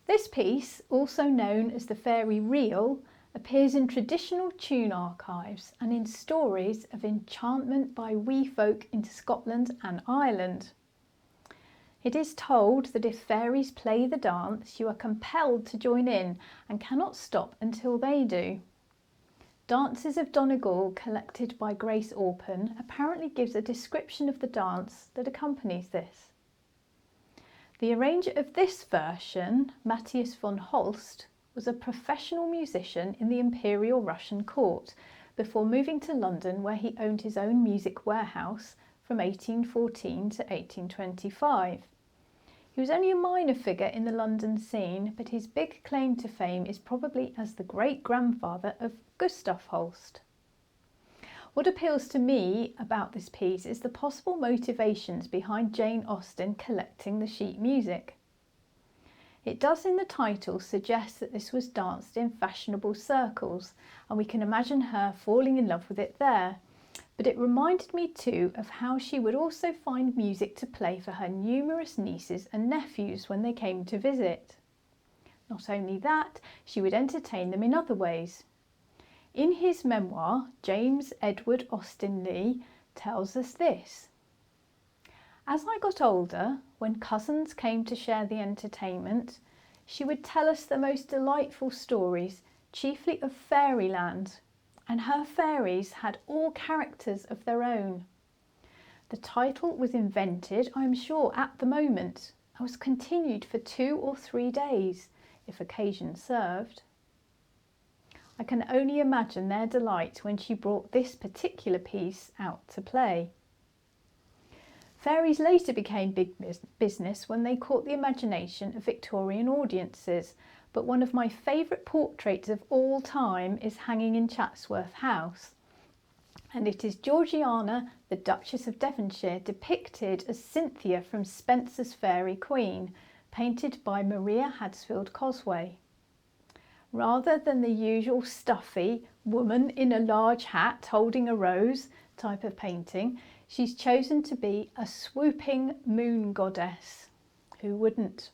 This piece, also known as the fairy reel, appears in traditional tune archives and in stories of enchantment by wee folk into Scotland and Ireland. It is told that if fairies play the dance, you are compelled to join in and cannot stop until they do. Dances of Donegal, collected by Grace Orpen, apparently gives a description of the dance that accompanies this. The arranger of this version, Matthias von Holst, was a professional musician in the Imperial Russian court before moving to London, where he owned his own music warehouse from 1814 to 1825. He was only a minor figure in the London scene, but his big claim to fame is probably as the great-grandfather of Gustav Holst. What appeals to me about this piece is the possible motivations behind Jane Austen collecting the sheet music. It does in the title suggest that this was danced in fashionable circles, and we can imagine her falling in love with it there. But it reminded me too of how she would also find music to play for her numerous nieces and nephews when they came to visit. Not only that, she would entertain them in other ways. In his memoir, James Edward Austen Leigh tells us this: "As I got older, when cousins came to share the entertainment, she would tell us the most delightful stories, chiefly of fairyland, and her fairies had all characters of their own. The title was invented, I am sure, at the moment, and was continued for 2 or 3 days, if occasion served. I can only imagine their delight when she brought this particular piece out to play." Fairies later became big business when they caught the imagination of Victorian audiences, but one of my favourite portraits of all time is hanging in Chatsworth House, and it is Georgiana, the Duchess of Devonshire, depicted as Cynthia from Spenser's Fairy Queen, painted by Maria Hadsfield Cosway. Rather than the usual stuffy woman in a large hat holding a rose type of painting, she's chosen to be a swooping moon goddess. Who wouldn't?